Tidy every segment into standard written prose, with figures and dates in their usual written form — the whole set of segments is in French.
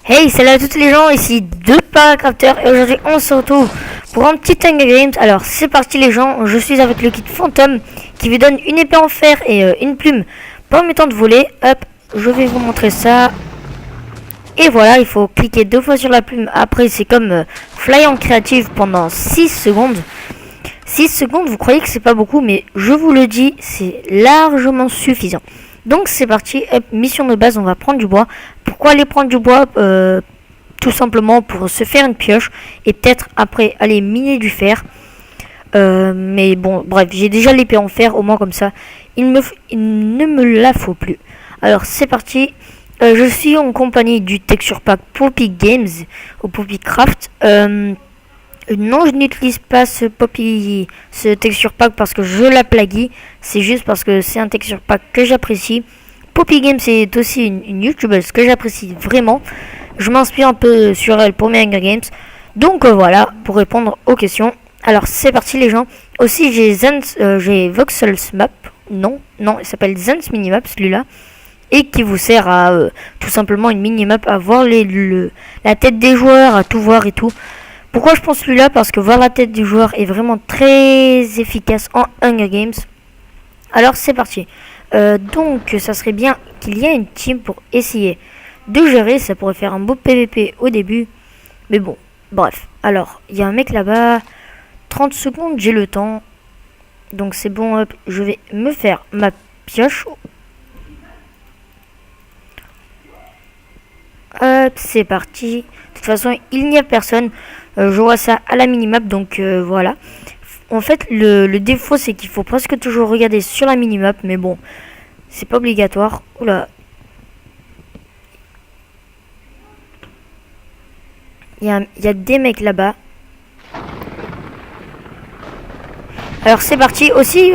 Hey, salut à toutes les gens, ici deux Paracrafters et aujourd'hui on se retrouve pour un petit Hunger Games. Alors c'est parti les gens, je suis avec le kit fantôme qui vous donne une épée en fer et une plume permettant de voler. Hop, je vais vous montrer ça. Et voilà, il faut cliquer 2 fois sur la plume. Après c'est comme fly en créative pendant 6 secondes. 6 secondes, vous croyez que c'est pas beaucoup, mais je vous le dis, c'est largement suffisant. Donc c'est parti, hop, mission de base, on va prendre du bois. Pourquoi aller prendre du bois Tout simplement pour se faire une pioche et peut-être après aller miner du fer. Mais bon, bref, j'ai déjà l'épée en fer, au moins comme ça, il ne me la faut plus. Alors c'est parti, je suis en compagnie du Texture Pack Poppy Games ou Poppy Craft. Non, je n'utilise pas ce texture pack parce que je la plagie. C'est juste parce que c'est un texture pack que j'apprécie. Poppy Games c'est aussi une youtubeuse que j'apprécie vraiment. Je m'inspire un peu sur elle pour mes Hunger Games. Donc voilà, pour répondre aux questions. Alors c'est parti les gens. Aussi j'ai Voxels Map. Non, il s'appelle Zen's Minimap celui-là. Et qui vous sert à tout simplement une minimap à voir la tête des joueurs, à tout voir et tout. Pourquoi je pense celui-là? Parce que voir la tête du joueur est vraiment très efficace en Hunger Games. Alors c'est parti. Donc ça serait bien qu'il y ait une team pour essayer de gérer. Ça pourrait faire un beau PVP au début. Mais bon, bref. Alors, il y a un mec là-bas. 30 secondes, j'ai le temps. Donc c'est bon, hop, je vais me faire ma pioche. Hop, c'est parti. De toute façon, il n'y a personne. Je vois ça à la minimap, donc voilà. En fait, le défaut, c'est qu'il faut presque toujours regarder sur la minimap, mais bon, c'est pas obligatoire. Oula. Il y a des mecs là-bas. Alors c'est parti. Aussi,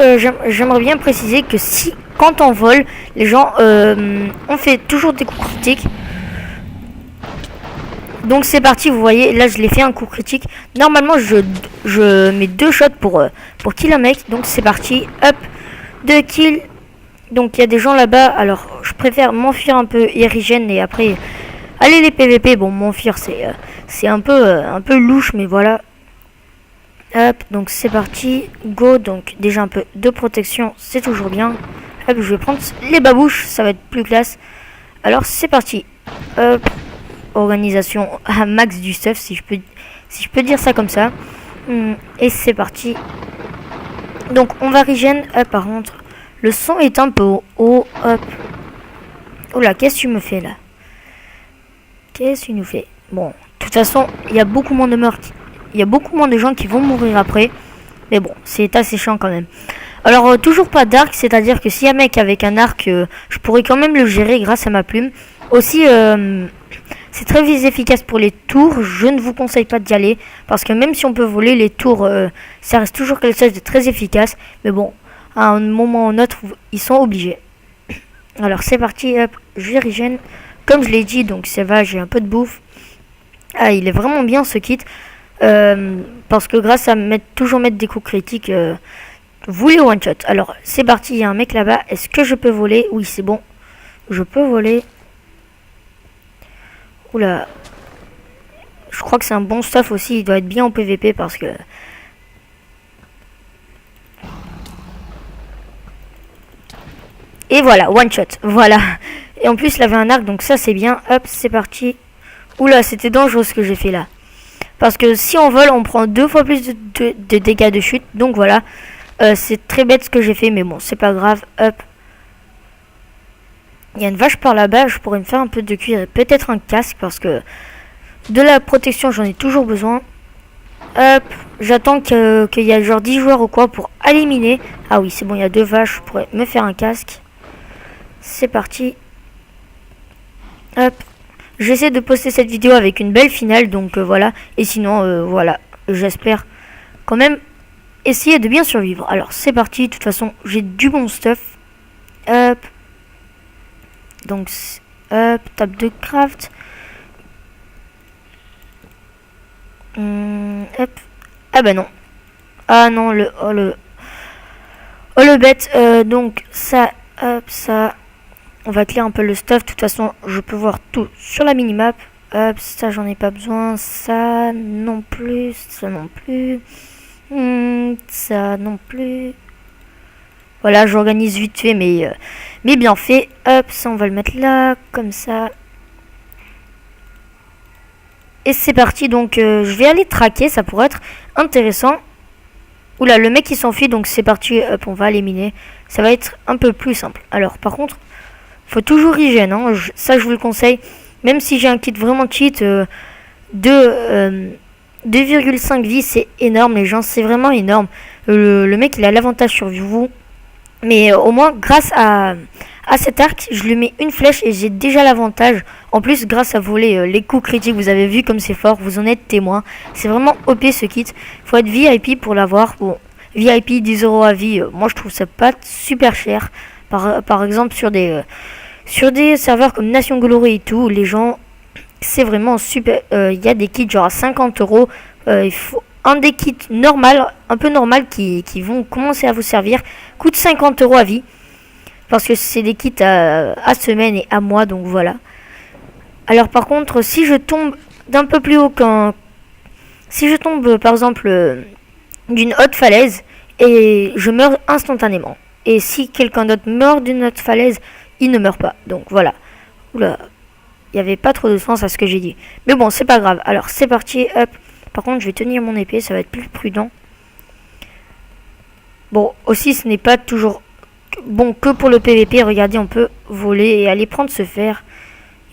j'aimerais bien préciser que si, quand on vole, les gens, on fait toujours des coups critiques. Donc c'est parti, vous voyez, là je l'ai fait un coup critique. Normalement je mets 2 shots pour kill un mec. Donc c'est parti, hop, 2 kills. Donc il y a des gens là-bas, alors je préfère m'enfuir un peu Irigène et après aller les PVP. Bon, m'enfuir c'est un peu louche, mais voilà. Hop, donc c'est parti, go. Donc déjà un peu de protection, c'est toujours bien. Hop, je vais prendre les babouches, ça va être plus classe. Alors c'est parti, hop. Organisation à max du stuff, si je peux dire ça comme ça. Et c'est parti. Donc on va regen. Par contre le son est un peu haut. Hop. Oula, qu'est-ce que tu me fais là? Qu'est-ce que tu nous fais? Bon, de toute façon il y a beaucoup moins de meurtres. Il y a beaucoup moins de gens qui vont mourir après. Mais bon, c'est assez chiant quand même. Alors toujours pas d'arc, c'est à dire que s'il y a un mec avec un arc, je pourrais quand même le gérer grâce à ma plume. Aussi c'est très efficace pour les tours. Je ne vous conseille pas d'y aller parce que même si on peut voler les tours, ça reste toujours quelque chose de très efficace. Mais bon, à un moment ou un autre, ils sont obligés. Alors c'est parti, hop, je régène. Comme je l'ai dit, donc ça va, j'ai un peu de bouffe. Ah, il est vraiment bien ce kit. Parce que grâce à toujours mettre des coups critiques, vous les one shot. Alors c'est parti, il y a un mec là-bas. Est-ce que je peux voler? Oui, c'est bon. Je peux voler. Oula. Je crois que c'est un bon stuff aussi. Il doit être bien en PVP parce que... Et voilà, one shot. Voilà. Et en plus, il avait un arc, donc ça c'est bien. Hop, c'est parti. Oula, c'était dangereux ce que j'ai fait là. Parce que si on vole, on prend 2 fois plus de dégâts de chute. Donc voilà. C'est très bête ce que j'ai fait, mais bon, c'est pas grave. Hop. Il y a une vache par là-bas, je pourrais me faire un peu de cuir et peut-être un casque parce que de la protection j'en ai toujours besoin. Hop, j'attends qu'il y a genre 10 joueurs ou quoi pour éliminer. Ah oui, c'est bon, il y a 2 vaches, je pourrais me faire un casque. C'est parti. Hop, j'essaie de poster cette vidéo avec une belle finale, donc voilà. Et sinon, voilà, j'espère quand même essayer de bien survivre. Alors c'est parti, de toute façon j'ai du bon stuff. Hop. Donc, hop, table de craft. Hop. Ah bah non. Ah non, le bête. Donc, ça, hop, ça. On va clear un peu le stuff. De toute façon, je peux voir tout sur la minimap. Hop, ça j'en ai pas besoin. Ça non plus. Ça non plus. Ça non plus. Voilà, j'organise vite fait, mais bien fait. Hop, ça on va le mettre là, comme ça. Et c'est parti, donc je vais aller traquer, ça pourrait être intéressant. Oula, le mec il s'enfuit, donc c'est parti, hop, on va l'éliminer. Ça va être un peu plus simple. Alors par contre, faut toujours hygiène, hein, ça je vous le conseille. Même si j'ai un kit vraiment cheat, 2,5 vies, c'est énorme les gens, c'est vraiment énorme. Le mec il a l'avantage sur vous. Mais au moins, grâce à cet arc, je lui mets une flèche et j'ai déjà l'avantage. En plus, grâce à voler les coups critiques, vous avez vu comme c'est fort, vous en êtes témoin. C'est vraiment OP ce kit. Faut être VIP pour l'avoir. Bon, VIP 10 € à vie, moi je trouve ça pas super cher. Par exemple, sur des serveurs comme Nation Glory et tout, les gens, c'est vraiment super. Il y a des kits genre à 50 €. Il faut un des kits normal, un peu normal, qui vont commencer à vous servir, coûte 50 € à vie. Parce que c'est des kits à semaine et à mois, donc voilà. Alors par contre, si je tombe d'un peu plus haut si je tombe par exemple d'une haute falaise, et je meurs instantanément. Et si quelqu'un d'autre meurt d'une haute falaise, il ne meurt pas. Donc voilà. Oula, il n'y avait pas trop de sens à ce que j'ai dit. Mais bon, c'est pas grave. Alors c'est parti, hop. Par contre, je vais tenir mon épée, ça va être plus prudent. Bon, aussi, ce n'est pas toujours bon que pour le PVP. Regardez, on peut voler et aller prendre ce fer.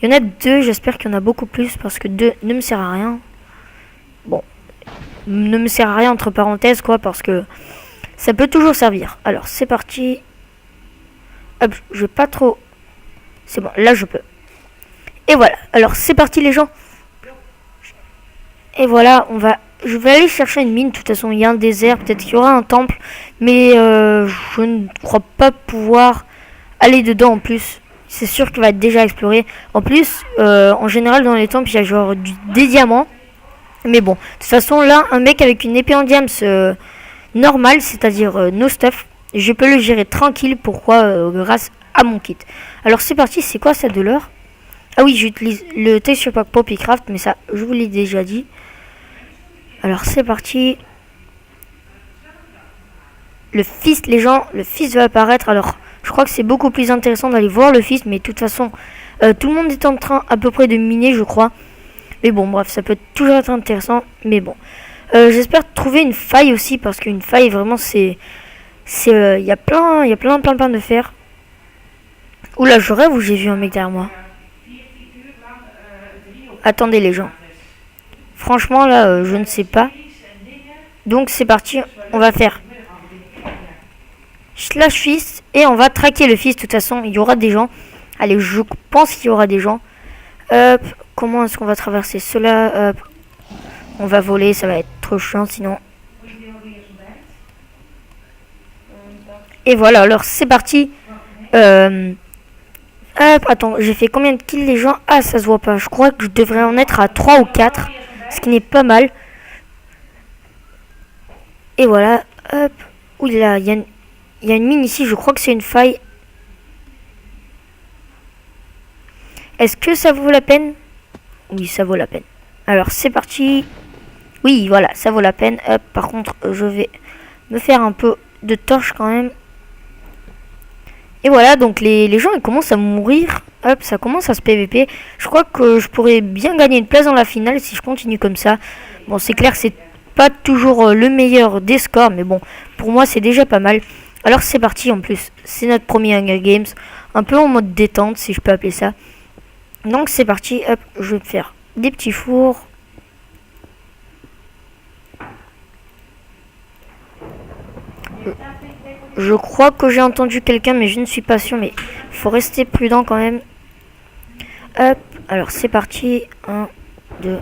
Il y en a 2, j'espère qu'il y en a beaucoup plus, parce que 2 ne me sert à rien. Bon, ne me sert à rien entre parenthèses, quoi, parce que ça peut toujours servir. Alors, c'est parti. Hop, je vais pas trop... C'est bon, là, je peux. Et voilà, alors c'est parti les gens. Et voilà, je vais aller chercher une mine. De toute façon, il y a un désert. Peut-être qu'il y aura un temple. Mais je ne crois pas pouvoir aller dedans en plus. C'est sûr qu'il va être déjà exploré. En plus, en général, dans les temples, il y a genre des diamants. Mais bon, de toute façon, là, un mec avec une épée en diams normale, c'est-à-dire no stuff, je peux le gérer tranquille. Pourquoi grâce à mon kit. Alors c'est parti, c'est quoi ça de l'or? Ah oui, j'utilise le texture pack Poppycraft, mais ça, je vous l'ai déjà dit. Alors c'est parti. Le fist, les gens, le fist va apparaître. Alors, je crois que c'est beaucoup plus intéressant d'aller voir le fist, mais de toute façon, tout le monde est en train à peu près de miner, je crois. Mais bon, bref, ça peut toujours être intéressant, mais bon. J'espère trouver une faille aussi, parce qu'une faille, vraiment, il y a plein de fer. Oula, je rêve ou j'ai vu un mec derrière moi? Attendez les gens. Franchement là, je ne sais pas. Donc c'est parti, on va faire slash fist et on va traquer le fist. De toute façon, il y aura des gens. Allez, je pense qu'il y aura des gens. Hop, comment est-ce qu'on va traverser cela? Hop, on va voler, ça va être trop chiant sinon. Et voilà, alors c'est parti. Hop, attends, j'ai fait combien de kills les gens? Ah, ça se voit pas. Je crois que je devrais en être à 3 ou 4. Ce qui n'est pas mal. Et voilà, hop. Ouh là, il y a une mine ici. Je crois que c'est une faille. Est-ce que ça vaut la peine? Oui, ça vaut la peine. Alors, c'est parti. Oui, voilà, ça vaut la peine. Hop, par contre, je vais me faire un peu de torche quand même. Et voilà, donc les gens ils commencent à mourir. Hop, ça commence à se PVP. Je crois que je pourrais bien gagner une place dans la finale si je continue comme ça. Bon, c'est clair que c'est pas toujours le meilleur des scores, mais bon, pour moi c'est déjà pas mal. Alors c'est parti en plus. C'est notre premier Hunger Games. Un peu en mode détente, si je peux appeler ça. Donc c'est parti. Hop, je vais me faire des petits fours. Je crois que j'ai entendu quelqu'un, mais je ne suis pas sûr. Mais il faut rester prudent quand même. Hop, alors c'est parti. 1, 2,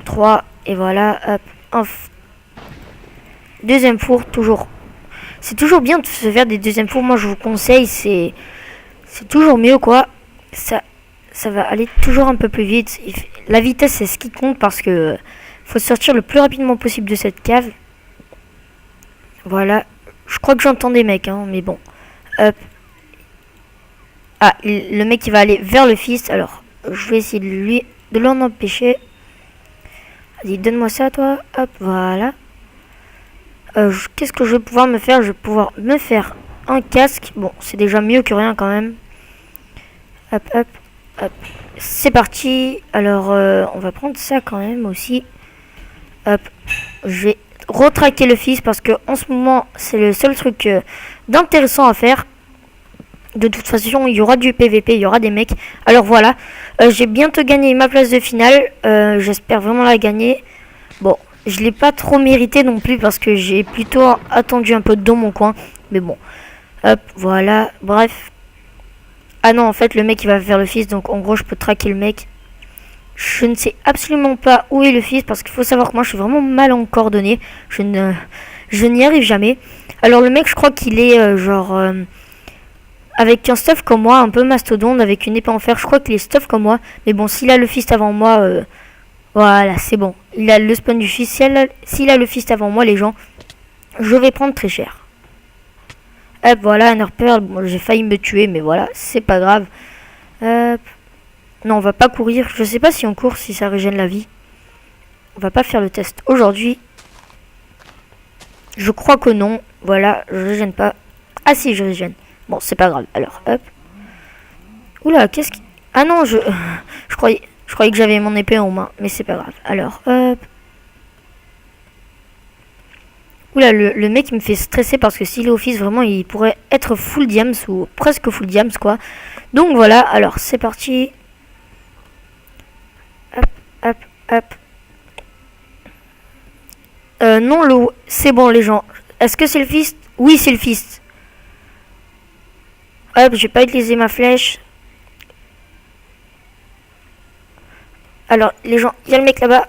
3. Et voilà, hop. Deuxième four, toujours. C'est toujours bien de se faire des deuxièmes fours. Moi, je vous conseille. C'est toujours mieux, quoi. Ça va aller toujours un peu plus vite. La vitesse, c'est ce qui compte parce que faut sortir le plus rapidement possible de cette cave. Voilà. Je crois que j'entends des mecs, hein, mais bon. Hop. Ah, le mec, il va aller vers le fist. Alors, je vais essayer de lui de l'en empêcher. Vas-y, donne-moi ça, toi. Hop, voilà. Qu'est-ce que je vais pouvoir me faire? Je vais pouvoir me faire un casque. Bon, c'est déjà mieux que rien quand même. Hop, hop, hop. C'est parti. Alors, on va prendre ça quand même aussi. Hop. Je vais retraquer le fils parce que en ce moment, c'est le seul truc d'intéressant à faire. De toute façon, il y aura du PVP, il y aura des mecs. Alors voilà, j'ai bientôt gagné ma place de finale. J'espère vraiment la gagner. Bon, je l'ai pas trop mérité non plus parce que j'ai plutôt attendu un peu dans mon coin. Mais bon, hop, voilà, bref. Ah non, en fait, le mec il va faire le fils, donc en gros, je peux traquer le mec. Je ne sais absolument pas où est le fils parce qu'il faut savoir que moi, je suis vraiment mal en coordonnées. Je n'y arrive jamais. Alors le mec, je crois qu'il est genre... avec un stuff comme moi, un peu mastodonte, avec une épée en fer, je crois qu'il est stuff comme moi. Mais bon, s'il a le fist avant moi, voilà, c'est bon. Il a le spawn du fist. S'il a le fist avant moi, les gens, je vais prendre très cher. Hop, voilà, un Pearl. Bon, j'ai failli me tuer, mais voilà, c'est pas grave. Hop. Non, on va pas courir. Je sais pas si on court, si ça régène la vie. On va pas faire le test aujourd'hui. Je crois que non. Voilà, je régène pas. Ah si, je régène. Bon, c'est pas grave. Alors, hop. Oula, qu'est-ce qui... Ah non, je croyais que j'avais mon épée en main. Mais c'est pas grave. Alors, hop. Oula, le mec il me fait stresser parce que s'il est office, vraiment, il pourrait être full diams ou presque full diams, quoi. Donc voilà, alors, c'est parti. Hop, hop, hop. Non, c'est bon, les gens. Est-ce que c'est le fist? Oui, c'est le fist. Hop, j'ai pas utilisé ma flèche. Alors, les gens, il y a le mec là-bas.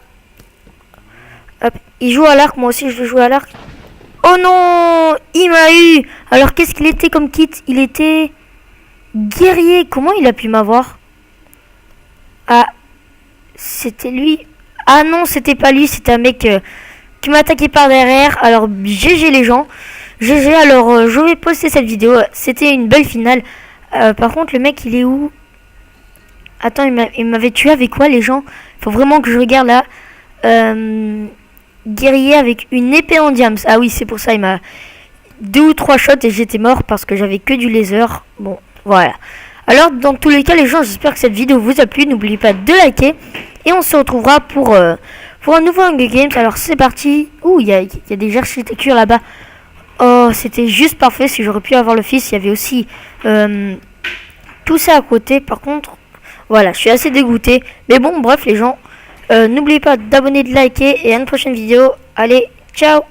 Hop, il joue à l'arc, moi aussi je vais jouer à l'arc. Oh non, il m'a eu. Alors, qu'est-ce qu'il était comme kit? Il était guerrier. Comment il a pu m'avoir? Ah, c'était lui. Ah non, c'était pas lui, c'était un mec qui m'a attaqué par derrière. Alors, GG les gens. GG, alors je vais poster cette vidéo. C'était une belle finale. Par contre, le mec, il est où? Attends, il m'avait tué avec quoi, les gens? Faut vraiment que je regarde là. Guerrier avec une épée en diams. Ah oui, c'est pour ça, il m'a 2 ou 3 shots et j'étais mort parce que j'avais que du laser. Bon, voilà. Alors, dans tous les cas, les gens, j'espère que cette vidéo vous a plu. N'oubliez pas de liker. Et on se retrouvera pour un nouveau Hunger Games. Alors, c'est parti. Ouh, il y a des architectures là-bas. Oh, c'était juste parfait. Si j'aurais pu avoir le fils, il y avait aussi tout ça à côté. Par contre, voilà, je suis assez dégoûté. Mais bon, bref, les gens, n'oubliez pas d'abonner, de liker. Et à une prochaine vidéo. Allez, ciao!